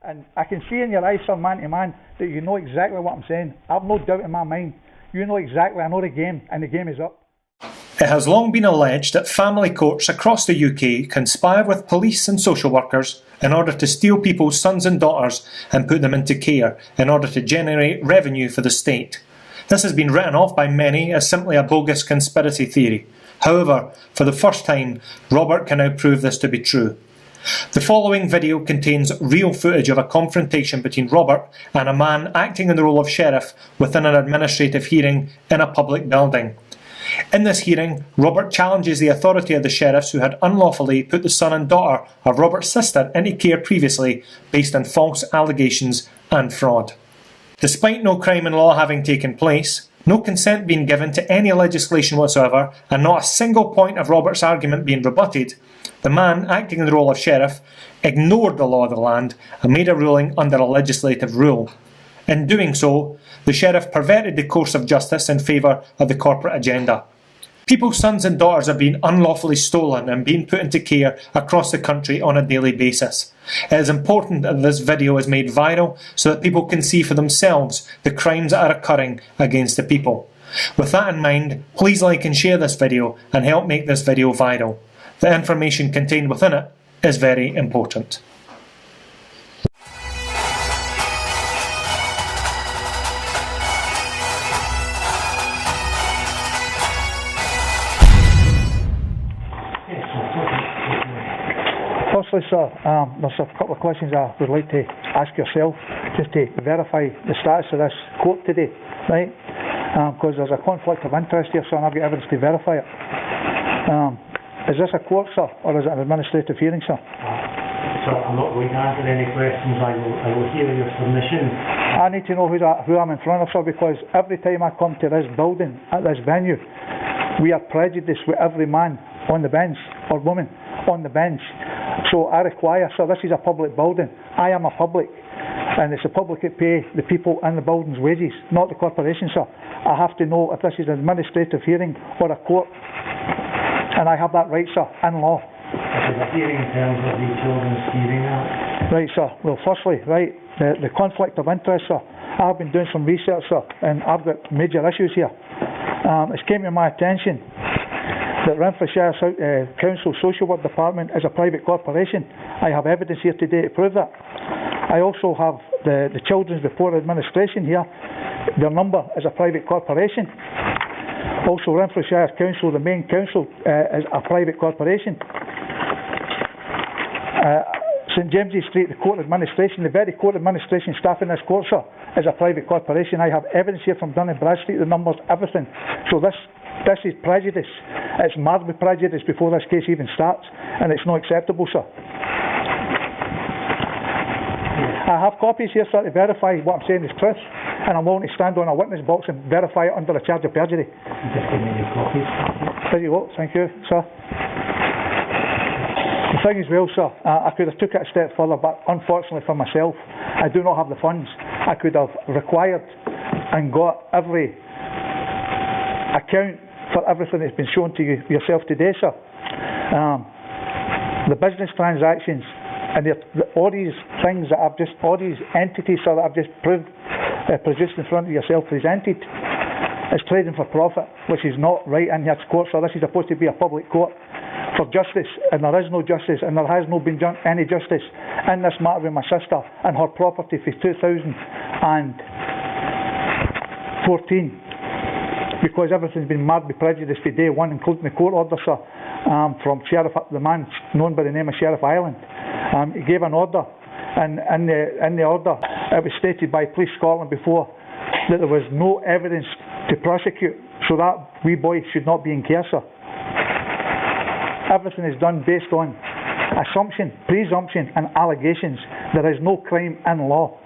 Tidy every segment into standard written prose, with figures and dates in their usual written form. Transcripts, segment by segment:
And I can see in your eyes, sir, man to man, that you know exactly what I'm saying. I've no doubt in my mind. You know exactly, I know the game, and the game is up. It has long been alleged that family courts across the UK conspire with police and social workers in order to steal people's sons and daughters and put them into care in order to generate revenue for the state. This has been written off by many as simply a bogus conspiracy theory. However, for the first time, Robert can now prove this to be true. The following video contains real footage of a confrontation between Robert and a man acting in the role of sheriff within an administrative hearing in a public building. In this hearing, Robert challenges the authority of the sheriffs who had unlawfully put the son and daughter of Robert's sister into care previously based on false allegations and fraud. Despite no crime in law having taken place, no consent being given to any legislation whatsoever, and not a single point of Robert's argument being rebutted, the man acting in the role of sheriff ignored the law of the land and made a ruling under a legislative rule. In doing so, the sheriff perverted the course of justice in favour of the corporate agenda. People's sons and daughters are being unlawfully stolen and being put into care across the country on a daily basis. It is important that this video is made viral so that people can see for themselves the crimes that are occurring against the people. With that in mind, please like and share this video and help make this video viral. The information contained within it is very important. Firstly, sir, there's a couple of questions I would like to ask yourself, just to verify the status of this court today, right? Because there's a conflict of interest here, sir, and I've got evidence to verify it. Is this a court, sir, or is it an administrative hearing, sir? Sir, I'm not going to answer any questions. I will hear your submission. I need to know who I'm in front of, sir, because every time I come to this building, at this venue, we are prejudiced with every man on the bench, or woman on the bench. So I require, sir, this is a public building. I am a public, and it's the public that pay the people in the building's wages, not the corporation, sir. I have to know if this is an administrative hearing or a court, and I have that right, sir, in law. This is a hearing in terms of the Children's Hearing Act. Right, sir. Well, firstly, right, the conflict of interest, sir. I've been doing some research, sir, and I've got major issues here. It's came to my attention that Renfrewshire Council Social Work Department is a private corporation. I have evidence here today to prove that. I also have the Children's Report Administration here. Their number is a private corporation. Also, Renfrewshire Council, the main council, is a private corporation. St James's Street, the court administration, the very court administration staff in this court, sir, is a private corporation. I have evidence here from Dun & Bradstreet, the numbers, everything. So this is prejudice. It's marred with prejudice before this case even starts, and it's not acceptable, sir. I have copies here, sir, to verify what I'm saying is truth, and I'm willing to stand on a witness box and verify it under a charge of perjury. Just give me your copies. There you go, thank you, sir. The thing is, well, sir, I could have took it a step further, but unfortunately for myself, I do not have the funds. I could have required and got every account for everything that's been shown to you yourself today, sir. The business transactions and all these things that I've just, all these entities, sir, that I've just produced in front of yourself, presented, is trading for profit, which is not right in this court, sir. This is supposed to be a public court for justice, and there is no justice, and there has not been any justice in this matter with my sister and her property for 2014. Because everything's been marred with prejudice to day one, including the court order, sir, from Sheriff, the man known by the name of Sheriff Ireland. He gave an order, and in the order it was stated by Police Scotland before that there was no evidence to prosecute, so that wee boy should not be in care, sir. Everything is done based on assumption, presumption and allegations. There is no crime in law,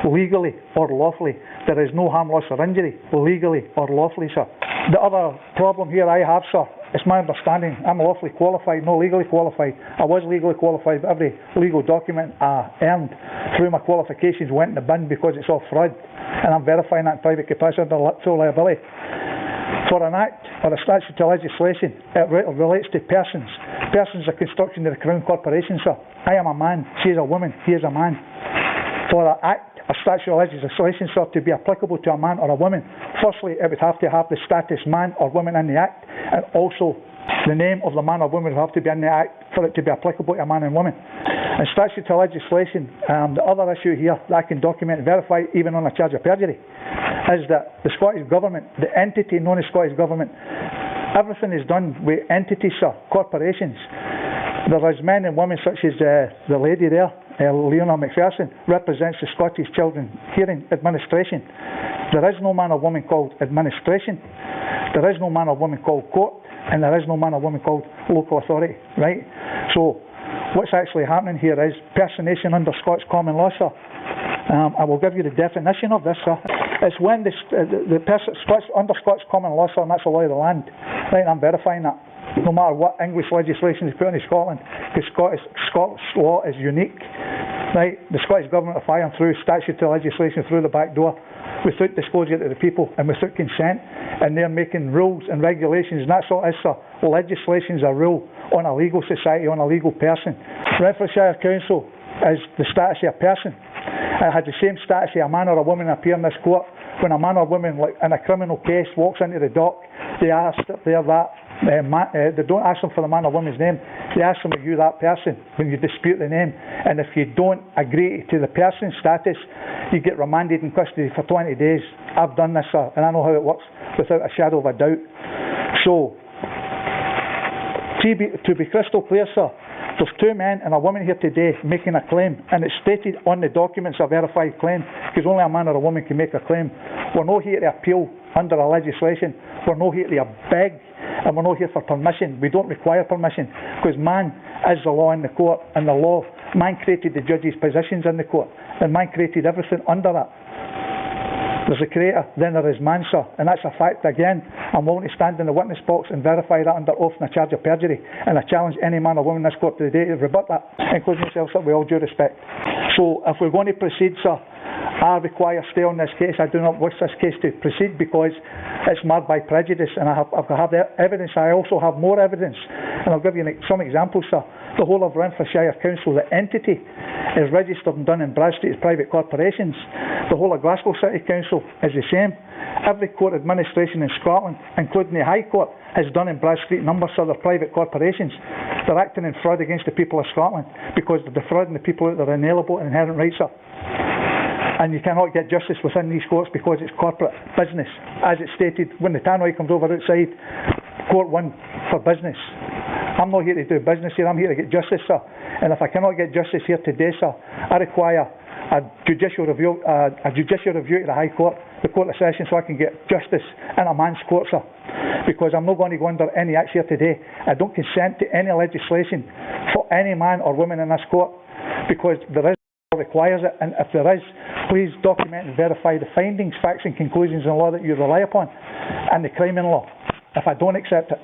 legally or lawfully. There is no harm, loss or injury, legally or lawfully, sir. The other problem here I have, sir, it's my understanding I'm lawfully qualified, not legally qualified. I was legally qualified, but every legal document I earned through my qualifications went in the bin because it's all fraud. And I'm verifying that in private capacity under full liability. For an act or a statute of legislation, it relates to persons. Persons are construction of the Crown Corporation, sir. I am a man, she is a woman, he is a man. For an act, a statute of legislation, sir, to be applicable to a man or a woman, firstly, it would have to have the status man or woman in the act, and also the name of the man or woman would have to be in the act for it to be applicable to a man and woman. And statute of legislation, the other issue here that I can document and verify, even on a charge of perjury, is that the Scottish Government, the entity known as Scottish Government, everything is done with entities, sir, corporations. There is men and women such as the lady there, Leona McPherson, represents the Scottish Children Hearing Administration. There is no man or woman called administration. There is no man or woman called court. And there is no man or woman called local authority, right? So what's actually happening here is personation under Scots common law, sir. I will give you the definition of this, sir. It's when under Scots common law, sir, and that's the law of the land. Right, I'm verifying that. No matter what English legislation is put in Scotland, because Scottish law is unique. Right, the Scottish Government are firing through statutory legislation through the back door without disclosure to the people and without consent, and they're making rules and regulations, and that's all it is, sir. Legislation is a rule on a legal society, on a legal person. Renfrewshire Council is the status of a person. It had the same status as a man or a woman appear in this court. When a man or woman, like in a criminal case, walks into the dock, they ask if they're that. They don't ask them for the man or woman's name. They ask them, are you that person, when you dispute the name. And if you don't agree to the person's status, you get remanded in custody for 20 days. I've done this, sir, and I know how it works without a shadow of a doubt. So, to be crystal clear, sir, there's two men and a woman here today making a claim, and it's stated on the documents a verified claim, because only a man or a woman can make a claim. We're not here to appeal under a legislation. We're not here to beg, and we're not here for permission. We don't require permission, because man is the law in the court, and the law, man created the judges' positions in the court, and man created everything under that. There's a creator, then there is man, sir, and that's a fact. Again, I'm willing to stand in the witness box and verify that under oath and a charge of perjury, and I challenge any man or woman in this court today to rebut that, including yourself, sir, with all due respect. So, if we're going to proceed, sir, I require stay on this case. I do not wish this case to proceed because it's marred by prejudice, and I have evidence. I also have more evidence, and I'll give you some examples, sir. The whole of Renfrewshire Council, the entity, is registered and done in Bradstreet as private corporations. The whole of Glasgow City Council is the same. Every court administration in Scotland, including the High Court, is done in Bradstreet numbers, so they're private corporations. They're acting in fraud against the people of Scotland because they're defrauding the people out of their inalienable and inherent rights, sir. And you cannot get justice within these courts because it's corporate business. As it's stated, when the tannoy comes over outside, court 1 for business. I'm not here to do business here, I'm here to get justice, sir. And if I cannot get justice here today, sir, I require a judicial review to the High Court, the Court of Session, so I can get justice in a man's court, sir. Because I'm not going to go under any acts here today. I don't consent to any legislation for any man or woman in this court, because there is requires it, and if there is, please document and verify the findings, facts and conclusions in law that you rely upon, and the crime in law, if I don't accept it.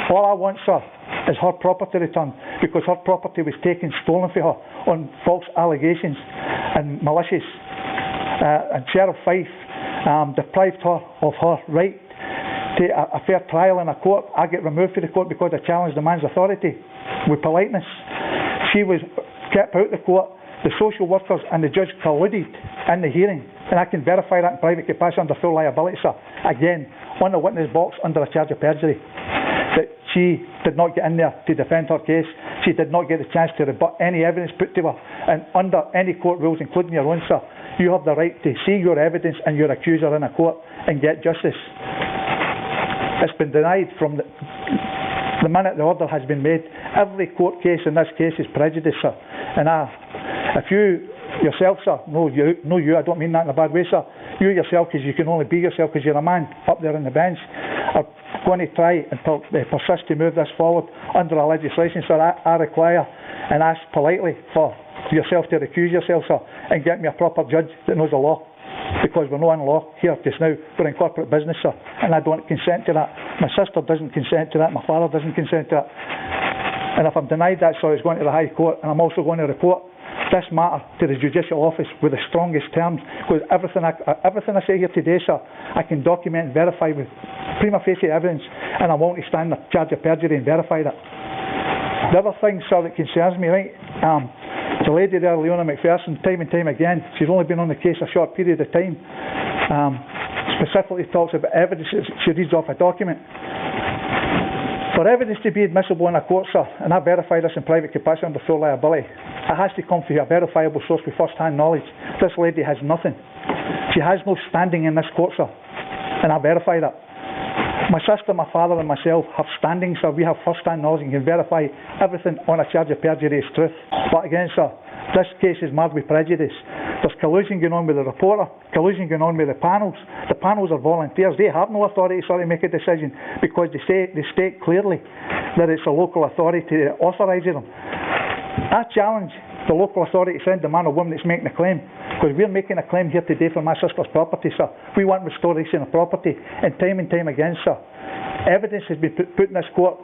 All I want, sir, is her property returned, because her property was taken, stolen from her on false allegations and malicious, and Sheriff Fife deprived her of her right to a fair trial in a court. I get removed from the court because I challenged the man's authority with politeness. She was kept out of the court. The social workers and the judge colluded in the hearing, and I can verify that in private capacity under full liability, sir. Again, on the witness box under a charge of perjury. That she did not get in there to defend her case. She did not get the chance to rebut any evidence put to her. And under any court rules, including your own, sir, you have the right to see your evidence and your accuser in a court and get justice. It's been denied from the minute the order has been made. Every court case in this case is prejudice, sir. And if you yourself, sir, no you, I don't mean that in a bad way, sir, you yourself, because you can only be yourself because you're a man up there on the bench, are going to try and persist to move this forward under our legislation, sir, I require and ask politely for yourself to recuse yourself, sir, and get me a proper judge that knows the law. Because we're not in law here just now, we're in corporate business, sir, and I don't consent to that. My sister doesn't consent to that, my father doesn't consent to that. And if I'm denied that, sir, it's going to the High Court, and I'm also going to report this matter to the Judicial Office with the strongest terms, because everything I say here today, sir, I can document and verify with prima facie evidence, and I'm willing to stand the charge of perjury and verify that. The other thing, sir, that concerns me, right, the lady there, Leona McPherson, time and time again, she's only been on the case a short period of time, specifically talks about evidence that she reads off a document. For evidence to be admissible in a court, sir, and I verify this in private capacity under full liability, it has to come from a verifiable source with first-hand knowledge. This lady has nothing. She has no standing in this court, sir, and I verify that. My sister, my father and myself have standing, sir. We have first-hand knowledge and can verify everything on a charge of perjury is truth. But again, sir, this case is marred with prejudice. There's collusion going on with the reporter, collusion going on with the panels. The panels are volunteers. They have no authority, sir, to make a decision because they state clearly that it's a local authority that authorises them. I challenge the local authority to send the man or woman that's making a claim, because we're making a claim here today for my sister's property, sir. We want restoration of property, and time again, sir, evidence has been put in this court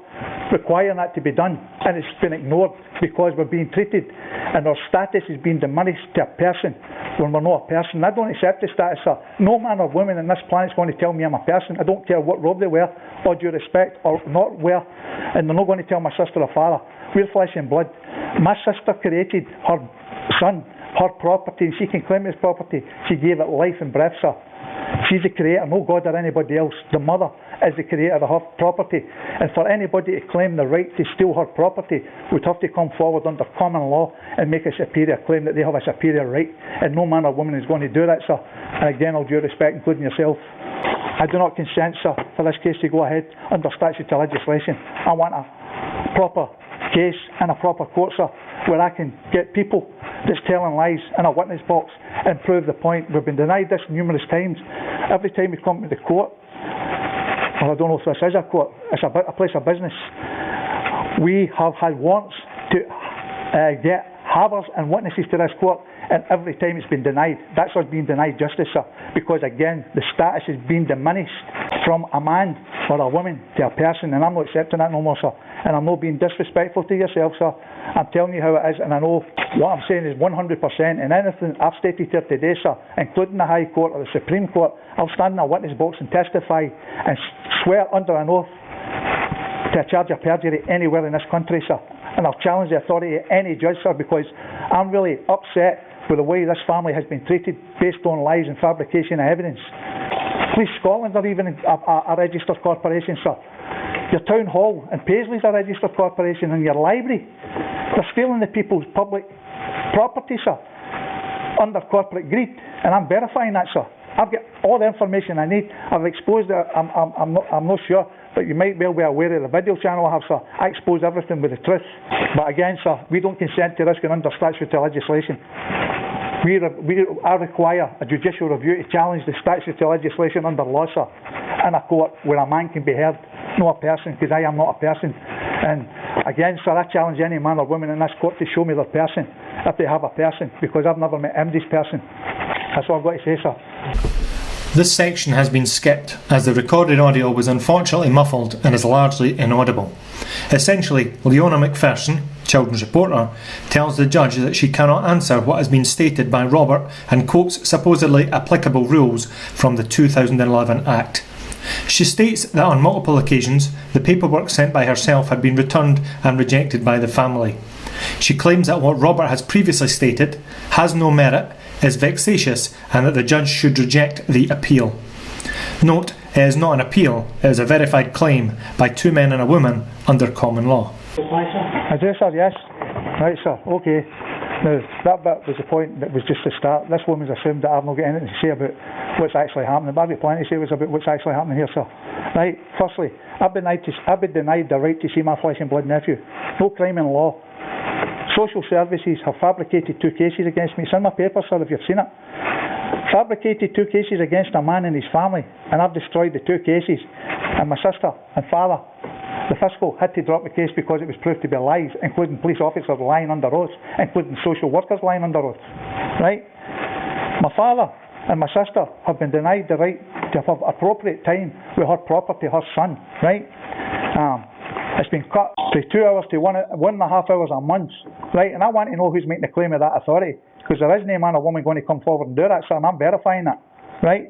requiring that to be done, and it's been ignored because we're being treated and our status is being diminished to a person when we're not a person. I don't accept the status, sir. No man or woman on this planet is going to tell me I'm a person. I don't care what robe they wear, or due respect, or not wear, and they're not going to tell my sister or father. We're flesh and blood. My sister created her son, her property, and she can claim his property. She gave it life and breath, sir. She's the creator, no God or anybody else. The mother is the creator of her property. And for anybody to claim the right to steal her property would have to come forward under common law and make a superior claim that they have a superior right. And no man or woman is going to do that, sir. And again, all due respect, including yourself, I do not consent, sir, for this case to go ahead under statutory legislation. I want a proper case in a proper court, sir, where I can get people that's telling lies in a witness box and prove the point. We've been denied this numerous times. Every time we come to the court, well, I don't know if this is a court, it's a place of business, we have had warrants to get havers and witnesses to this court, and every time it's been denied. That's us being denied justice, sir, because again, the status is being diminished from a man or a woman to a person, and I'm not accepting that no more, sir. And I'm not being disrespectful to yourself, sir. I'm telling you how it is, and I know what I'm saying is 100%, and anything I've stated here today, sir, including the High Court or the Supreme Court, I'll stand in a witness box and testify and swear under an oath to a charge of perjury anywhere in this country, sir. And I'll challenge the authority of any judge, sir, because I'm really upset with the way this family has been treated based on lies and fabrication of evidence. Police Scotland are even a registered corporation, sir. Your town hall in Paisley's a registered corporation, and your library, they're stealing the people's public property, sir, under corporate greed, and I'm verifying that, sir. I've got all the information I need. I've exposed it. I'm not sure, but you might well be aware of the video channel I have, sir. I expose everything with the truth. But again, sir, we don't consent to this going under statutory legislation. I require a judicial review to challenge the statutory legislation under law, sir, in a court where a man can be heard, not a person, because I am not a person. And again, sir, I challenge any man or woman in this court to show me their person, if they have a person, because I've never met MD's person. That's all I've got to say, sir. This section has been skipped as the recorded audio was unfortunately muffled and is largely inaudible. Essentially, Leona McPherson, children's reporter, tells the judge that she cannot answer what has been stated by Robert and quotes supposedly applicable rules from the 2011 Act. She states that on multiple occasions the paperwork sent by herself had been returned and rejected by the family. She claims that what Robert has previously stated has no merit, is vexatious, and that the judge should reject the appeal. Note, it is not an appeal, it is a verified claim by two men and a woman under common law. I do, sir, yes. Right, sir, okay. Now, that bit was the point that was just the start. This woman's assumed that I've not got anything to say about what's actually happening, but I've got plenty to say about what's actually happening here, sir. Right, firstly, I've been denied the right to see my flesh and blood nephew. No crime in law. Social services have fabricated 2 cases against me. It's in my paper, sir, if you've seen it. Fabricated 2 cases against a man and his family, and I've destroyed the 2 cases. And my sister and father, the fiscal, had to drop the case because it was proved to be lies, including police officers lying under oath, including social workers lying under oath. Right? My father and my sister have been denied the right to have appropriate time with her property, her son. Right? It's been cut to 2 hours to 1.5 hours a month, right? And I want to know who's making the claim of that authority, because there is no man or woman going to come forward and do that, sir, and I'm verifying that, right?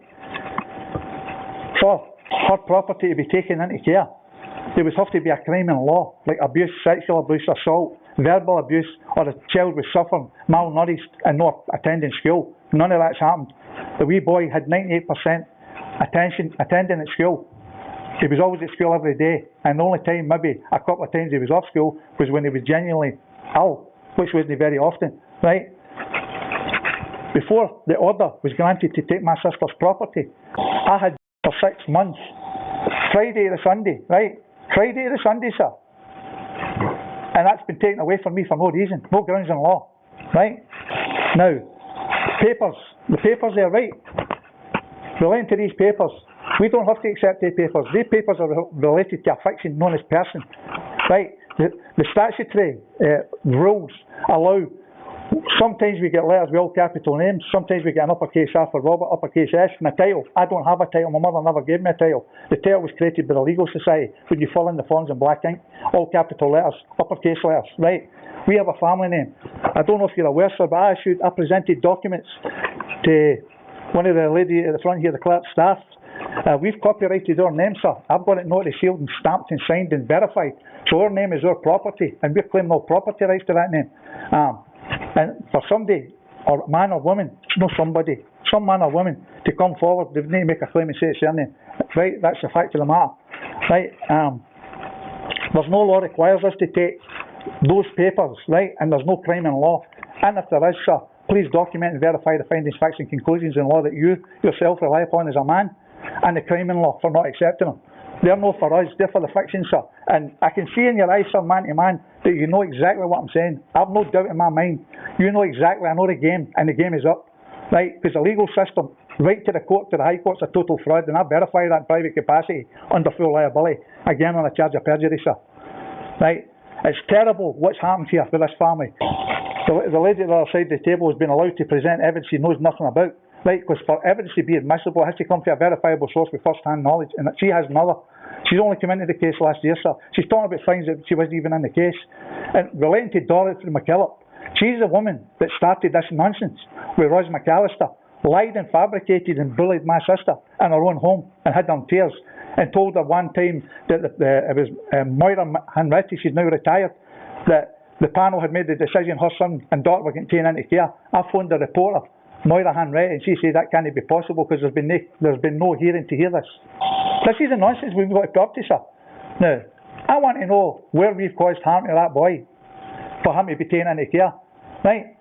For her property to be taken into care, there would have to be a crime in law, like abuse, sexual abuse, assault, verbal abuse, or a child was suffering, malnourished and not attending school. None of that's happened. The wee boy had 98% attending at school. He was always at school every day, and the only time, maybe a couple of times he was off school, was when he was genuinely ill, which wasn't very often, right? Before the order was granted to take my sister's property, I had for 6 months, Friday to Sunday, right? Friday to Sunday, sir. And that's been taken away from me for no reason, no grounds in law, right? Now, the papers there, right? Relating to these papers, we don't have to accept the papers. These papers are related to a fiction known as person, right? The statutory rules allow, sometimes we get letters with all capital names, sometimes we get an uppercase R for Robert, uppercase S, and a title. I don't have a title, my mother never gave me a title. The title was created by the Legal Society, when you fill in the forms in black ink, all capital letters, uppercase letters, right? We have a family name. I don't know if you're aware, sir, but I presented documents to one of the ladies at the front here, the clerk staff. We've copyrighted our name, sir. I've got it noted, sealed and stamped and signed and verified. So our name is our property, and we're claiming all property rights to that name. And for somebody, or man or woman, no somebody, some man or woman, to come forward, they need to make a claim and say it's their name. Right, that's the fact of the matter. Right, there's no law requires us to take those papers, right, and there's no crime in law. And if there is, sir, please document and verify the findings, facts and conclusions in law that you yourself rely upon as a man, and the crime in law for not accepting them. They're not for us, they're for the fiction, sir. And I can see in your eyes, sir, man to man, that you know exactly what I'm saying. I've no doubt in my mind. You know exactly, I know the game, and the game is up. Right? Because the legal system, right to the court, to the High Court's a total fraud, and I verify that in private capacity under full liability, again on a charge of perjury, sir. Right? It's terrible what's happened here with this family. The lady at the other side of the table has been allowed to present evidence she knows nothing about. Right, because for evidence to be admissible, it has to come from a verifiable source with first-hand knowledge, and she has none. She's only come into the case last year, sir. She's talking about things that she wasn't even in the case. And relating to Dorothy McKillop, she's the woman that started this nonsense with Ros McAllister, lied and fabricated and bullied my sister in her own home and had her in tears, and told her one time that it was Moira Hanratty, she's now retired, that the panel had made the decision her son and daughter were getting taken into care. I phoned the reporter, Moira Hanratty, and she said that can't be possible because there's been no hearing to hear this. This is the nonsense we've got to talk to, sir. Now, I want to know where we've caused harm to that boy for him to be taken into care. Right?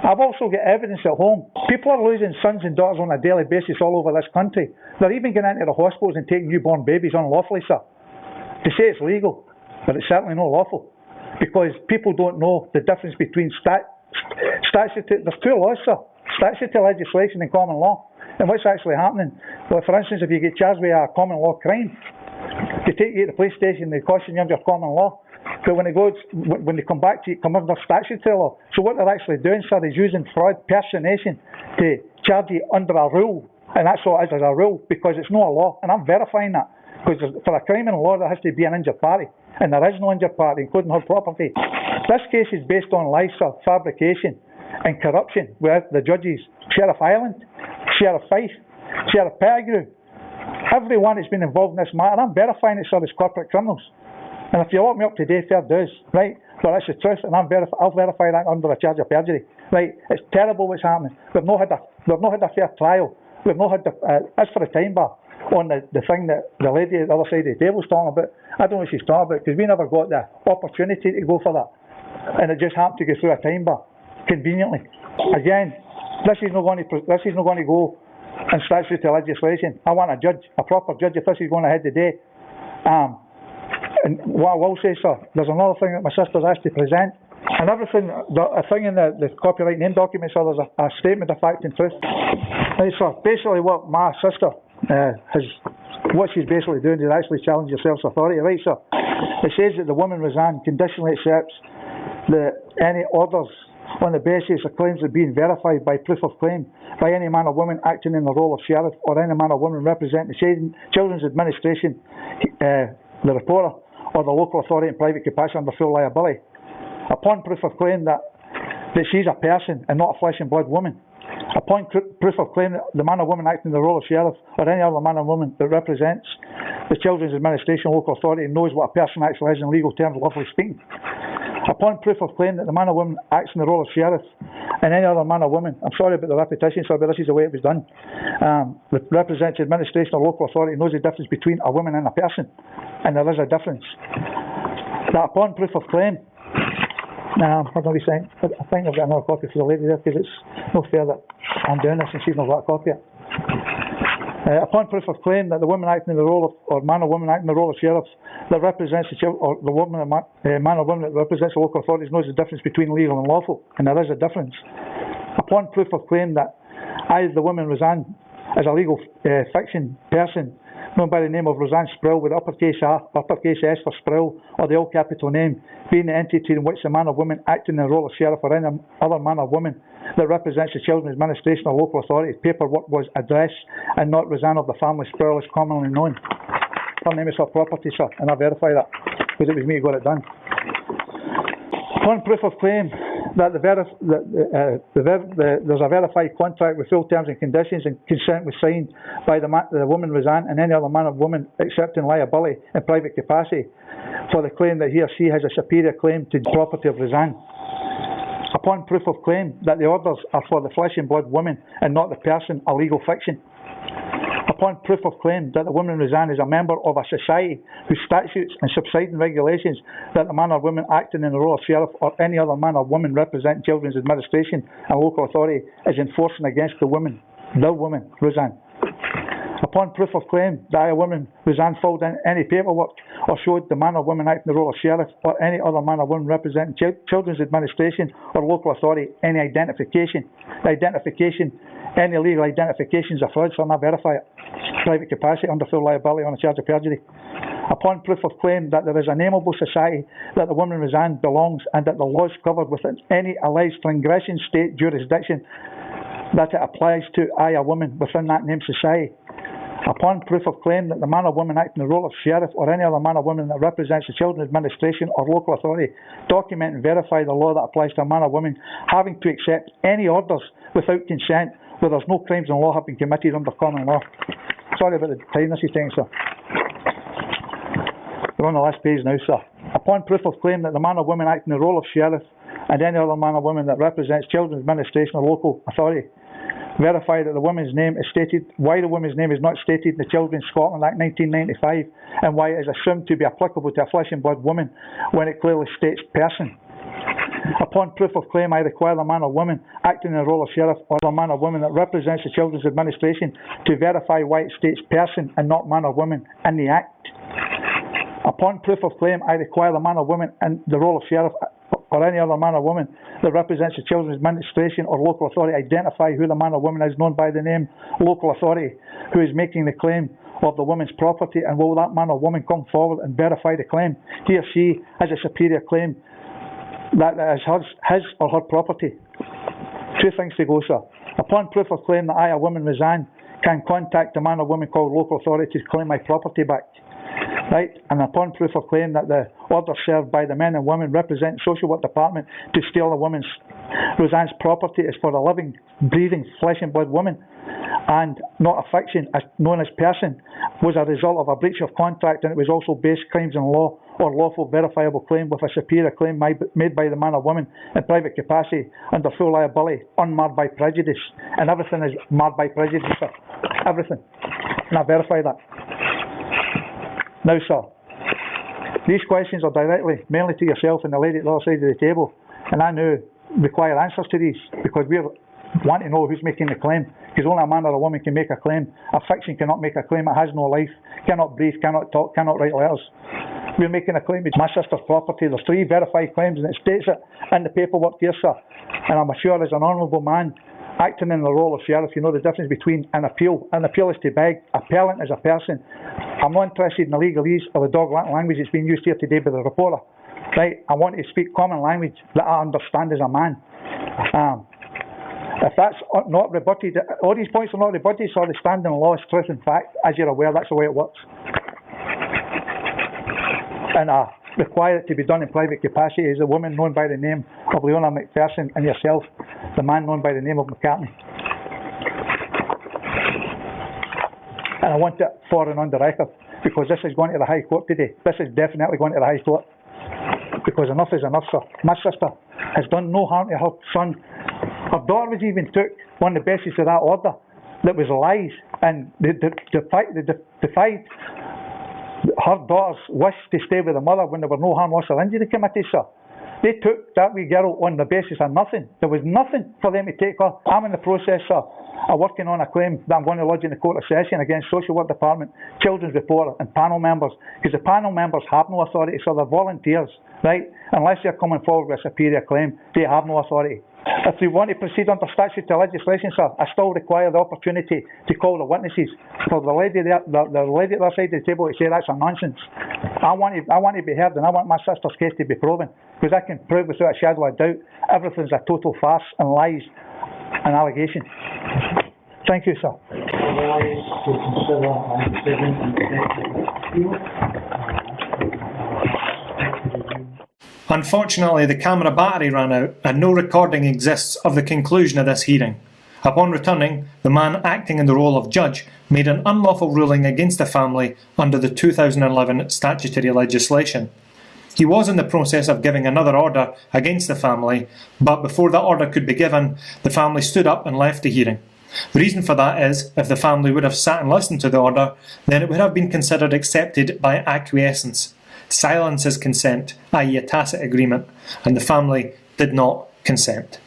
I've also got evidence at home. People are losing sons and daughters on a daily basis all over this country. They're even going into the hospitals and taking newborn babies unlawfully, sir. To say it's legal, but it's certainly not lawful. Because people don't know the difference between statutory, there's two laws, sir. Statutory legislation and common law. And what's actually happening? Well, for instance, if you get charged with a common law crime, they take you to the police station, they caution you under common law. But when they come back to you, come under statutory law. So what they're actually doing, sir, is using fraud, personation to charge you under a rule. And that's what it is, as a rule, because it's not a law. And I'm verifying that. Because for a crime in law, there has to be an injured party. And there is no injured party, including her property. This case is based on lies, sir, fabrication and corruption with the judges, Sheriff Ireland, Sheriff Fife, Sheriff Pettigrew. Everyone that's been involved in this matter, I'm verifying it, sir, as corporate criminals. And if you lock me up today, fair dues, right? But that's the truth, and I'll verify that under a charge of perjury, right? It's terrible what's happening. We've not had a fair trial. We've not had as for the time bar on the thing that the lady at the other side of the table is talking about. I don't know what she's talking about, because we never got the opportunity to go for that. And it just happened to go through a time bar, conveniently. Again, this is not going to go in statutory legislation. I want a judge, a proper judge, if this is going ahead today. And what I will say, sir, there's another thing that my sister's asked to present. And everything, a thing in the copyright name document, sir, there's a statement of fact and truth. Right, sir, basically what my sister what she's basically doing is actually challenge yourself's authority, right, sir? It says that the woman Roseanne conditionally accepts any orders on the basis of claims of being verified by proof of claim by any man or woman acting in the role of sheriff or any man or woman representing the Children's Administration, the reporter, or the local authority in private capacity under full liability. Upon proof of claim that she's a person and not a flesh and blood woman. Upon proof of claim that the man or woman acting in the role of sheriff or any other man or woman that represents the Children's Administration Local Authority knows what a person actually is in legal terms, lawfully speaking. Upon proof of claim that the man or woman acts in the role of sheriff and any other man or woman, I'm sorry about the repetition, sir, but this is the way it was done, the representative administration or local authority knows the difference between a woman and a person, and there is a difference. That upon proof of claim, I'm not going to be saying, I think I've got another copy for the lady there, because it's no fair that I'm doing this and she's not got a copy yet. Upon proof of claim that the woman acting in the role of, or man or woman acting in the role of sheriff that represents the or the woman or man or woman that represents the local authorities knows the difference between legal and lawful, and there is a difference. Upon proof of claim that I, the woman Roseanne, as a legal fiction person known by the name of Roseanne Sproul with uppercase R, uppercase S for Sproul, or the all capital name, being the entity in which the man or woman acting in the role of sheriff or any other man or woman that represents the Children's Administration or local authority paperwork was addressed and not Roseanne of the family Sproul as commonly known. Her name is her property, sir, and I verify that because it was me who got it done. Upon proof of claim that there's a verified contract with full terms and conditions and consent was signed by the woman Roseanne and any other man or woman accepting liability in private capacity for the claim that he or she has a superior claim to the property of Roseanne. Upon proof of claim that the orders are for the flesh and blood woman and not the person, a legal fiction. Upon proof of claim that the woman Roseanne is a member of a society whose statutes and subsiding regulations that the man or woman acting in the role of sheriff or any other man or woman representing Children's Administration and local authority is enforcing against the woman Roseanne. Upon proof of claim that I, a woman Roseanne, filled in any paperwork or showed the man or woman acting the role of sheriff or any other man or woman representing Children's Administration or local authority any identification, any legal identifications of fraud, so I'm not verify it. Private capacity under full liability on a charge of perjury. Upon proof of claim that there is a nameable society that the woman Roseanne belongs and that the laws covered within any alleged transgression state jurisdiction that it applies to I, a woman within that named society. Upon proof of claim that the man or woman acting the role of sheriff or any other man or woman that represents the Children's Administration or local authority document and verify the law that applies to a man or woman having to accept any orders without consent where there's no crimes in law have been committed under common law. Sorry about the time this is taking, sir. We're on the last page now, sir. Upon proof of claim that the man or woman acting the role of sheriff and any other man or woman that represents Children's Administration or local authority verify that the woman's name is stated, why the woman's name is not stated in the Children's Scotland Act 1995 and why it is assumed to be applicable to a flesh and blood woman when it clearly states person. Upon proof of claim, I require the man or woman acting in the role of sheriff or the man or woman that represents the Children's Administration to verify why it states person and not man or woman in the Act. Upon proof of claim, I require the man or woman in the role of sheriff or any other man or woman that represents the Children's Administration or local authority identify who the man or woman is known by the name local authority who is making the claim of the woman's property, and will that man or woman come forward and verify the claim? He or she has a superior claim that is his or her property. Two things to go, sir. Upon proof of claim that I, a woman Roseanne, can contact the man or woman called local authority to claim my property back. Right, and upon proof of claim that the order served by the men and women representing social work department to steal a woman's Roseanne's property is for a living, breathing, flesh and blood woman and not a fiction as known as person was a result of a breach of contract, and it was also based crimes in law or lawful verifiable claim with a superior claim made by the man or woman in private capacity under full liability, unmarred by prejudice. And everything is marred by prejudice, sir. Everything. And I verify that. Now, sir, these questions are directly, mainly to yourself and the lady at the other side of the table, and I now require answers to these because we want to know who's making the claim, because only a man or a woman can make a claim. A fiction cannot make a claim. It has no life, cannot breathe, cannot talk, cannot write letters. We're making a claim. It's my sister's property. There's 3 verified claims, and it states it in the paperwork here, sir. And I'm sure as an honourable man acting in the role of sheriff, you know the difference between an appeal. An appeal is to beg. Appellant is a person. I'm not interested in the legalese or the dog language that's being used here today by the reporter. Right? I want to speak common language that I understand as a man. If that's not rebutted, all these points are not rebutted, so they stand in law as truth and fact. As you're aware, that's the way it works. And I require it to be done in private capacity as a woman known by the name of Leona McPherson and yourself, the man known by the name of McCartney. And I want it for and on the record. because this is going to the High Court today. This is definitely going to the High Court. Because enough is enough, sir. My sister has done no harm to her son. Her daughter was even took on the basis of that order that was lies, and they defied her daughter's wish to stay with the mother when there were no harm, loss or injury committees, sir. They took that wee girl on the basis of nothing. There was nothing for them to take her. I'm in the process, sir, of working on a claim that I'm going to lodge in the Court of Session against Social Work Department, Children's Reporter and panel members, because the panel members have no authority, so they're volunteers, right? Unless they're coming forward with a superior claim, they have no authority. If we want to proceed under statutory legislation, sir, I still require the opportunity to call the witnesses. For the lady there, the lady at the other side of the table to say that's a nonsense. I want to be heard, and I want my sister's case to be proven, because I can prove without a shadow of doubt everything's a total farce and lies and allegations. Thank you, sir. Unfortunately, the camera battery ran out and no recording exists of the conclusion of this hearing. Upon returning, the man acting in the role of judge made an unlawful ruling against the family under the 2011 statutory legislation. He was in the process of giving another order against the family, but before that order could be given, the family stood up and left the hearing. The reason for that is, if the family would have sat and listened to the order, then it would have been considered accepted by acquiescence. Silence is consent, i.e. a tacit agreement, and the family did not consent.